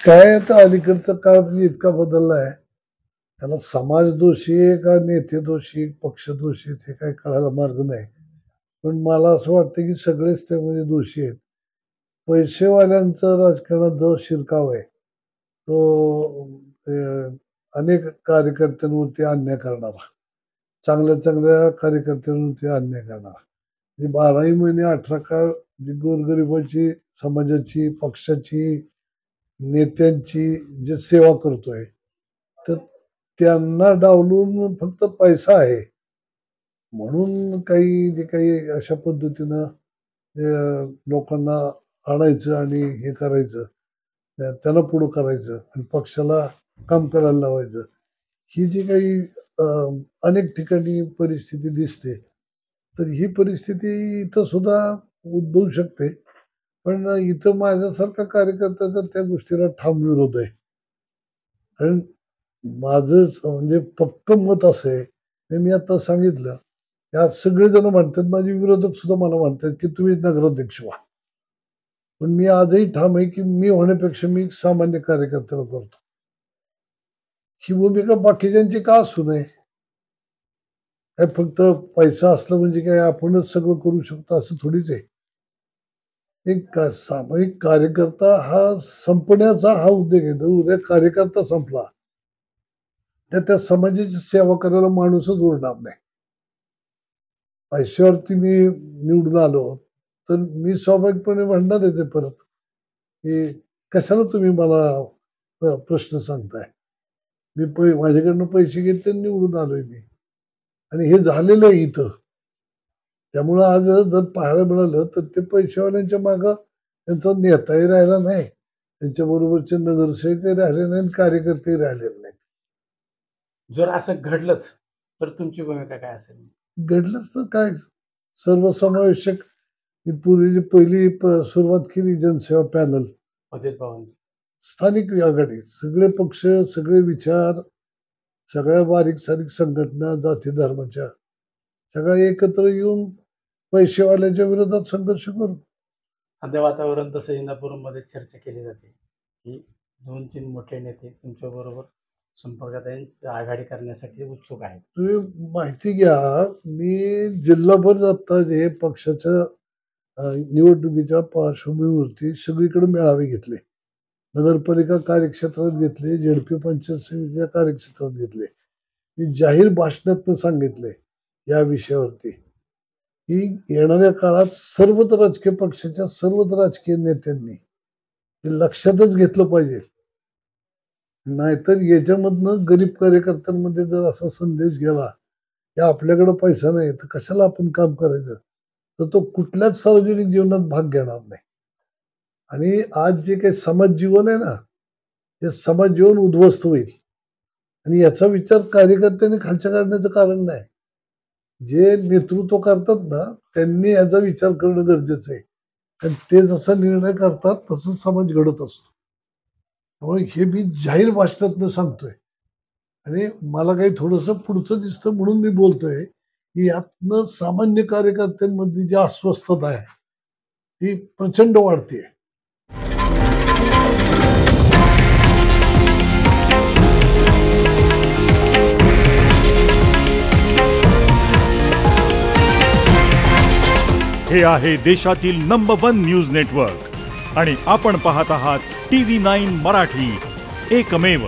काय आता अलीकडचा काळ म्हणजे इतका बदलला आहे, त्याला समाज दोषी आहे का नेते दोषी, पक्ष दोषी हे काही कळायला मार्ग नाही. पण मला असं वाटतं की सगळेच त्यामध्ये दोषी आहेत. पैसेवाल्यांचा राजकारणात जो शिरकाव आहे, तो अनेक कार्यकर्त्यांवरती अन्याय करणारा, चांगल्या-चांगल्या कार्यकर्त्यांवरती अन्याय करणारा. म्हणजे 12ही महिने 18 काळ जी गोरगरिबाची, समाजाची, पक्षाची, नेत्यांची जे सेवा करतोय, तर त्यांना डावलून फक्त पैसा आहे, म्हणून काही जे काही अशा पद्धतीनं लोकांना आणायचं आणि हे करायचं, त्याला पुढं करायचं आणि पक्षाला काम करायला लावायचं. ही जी काही अ, अनेक ठिकाणी परिस्थिती दिसते, तर ही परिस्थिती इथं सुद्धा उद्भवू शकते. पण इथं माझ्यासारखा कार्यकर्त्याचा त्या गोष्टीला ठाम विरोध आहे. कारण माझं म्हणजे पक्कं मत असं आहे, हे मी आता सांगितलं, की आज सगळेजण म्हणतात, माझे विरोधक सुद्धा मला म्हणतात, की तुम्ही नगराध्यक्ष व्हा. पण मी आजही ठाम आहे, की मी होण्यापेक्षा मी सामान्य कार्यकर्त्याला करतो. ही भूमिका बाकीच्यांची का असू नये? काय फक्त पैसा असला म्हणजे काय आपणच सगळं करू शकतो असं थोडीच आहे. एक सामाजिक कार्यकर्ता हा संपण्याचा हा उद्देश आहे. जर उद्या कार्यकर्ता संपला, तर त्या समाजाची सेवा करायला माणूसच उरणार नाही. पैशावरती मी निवडून आलो, तर मी स्वाभाविकपणे म्हणणार आहे ते परत, की कशाला तुम्ही मला प्रश्न सांगताय? मी माझ्याकडनं पैसे घेतले आणि निवडून आलोय मी. आणि हे झालेलं आहे इथं. त्यामुळं आज जर पाहायला मिळालं, तर ते पैशावाल्यांच्या मागं त्यांचा नेताही राहिला नाही. त्यांच्याबरोबरचे नगरसेवकही राहिले नाही आणि कार्यकर्तेही राहिलेले नाहीत. जर असं घडलंच, तर तुमची भूमिका काय असेल? घडलंच तर काय सर्वसमावेशक ही पूर्वी पहिली सुरुवात केली जनसेवा पॅनल. अजित पवारांची. स्थानिक आघाडी, सगळे पक्ष, सगळे विचार, सगळ्या बारीक-सारीक संघटना, जाती-धर्माच्या सगळ्या एकत्र येऊन पैसेवाल्याच्या विरोधात संघर्ष करू. सध्या वातावरण तसं इंदापूरमध्ये चर्चा केली जाते, की 2-3 मोठे नेते तुमच्याबरोबर संपर्कात आहे, आघाडी करण्यासाठी उत्सुक आहेत. तुम्ही माहिती घ्या, मी जिल्हाभर आता जे पक्षाच्या निवडणुकीच्या पार्श्वभूमीवरती सगळीकडे मेळावे घेतले. नगरपालिका कार्यक्षेत्रात घेतले, झेडपी पंचायत समितीच्या कार्यक्षेत्रात घेतले. मी जाहीर भाषणातनं सांगितले या विषयावरती, की येणाऱ्या काळात सर्वच राजकीय पक्षाच्या सर्वच राजकीय नेत्यांनी हे लक्षातच घेतलं पाहिजे. नाहीतर याच्यामधनं गरीब कार्यकर्त्यांमध्ये जर असा संदेश गेला, की आपल्याकडे पैसा नाही, तर कशाला आपण काम करायचं? तर तो कुठल्याच सार्वजनिक जीवनात भाग घेणार नाही. आणि आज जे काही समाज जीवन आहे ना, हे समाज जीवन उद्ध्वस्त होईल. आणि याचा विचार कार्यकर्त्यांनी खालच्या काढण्याचं कारण नाही. जे नेतृत्व करतात ना, त्यांनी याचा विचार करणं गरजेचं आहे. आणि ते जसा निर्णय करतात, तसंच समाज घडत असतो. त्यामुळे हे मी जाहीर भाषणातनं सांगतोय. आणि मला काही थोडंसं पुढचं दिसतं म्हणून मी बोलतोय, की यातनं सामान्य कार्यकर्त्यांमधली जी अस्वस्थता आहे, ती प्रचंड वाढतेय. हे आहे देशातील नंबर 1 न्यूज नेटवर्क आणि आपण पाहत आहात TV9 मराठी, एकमेव.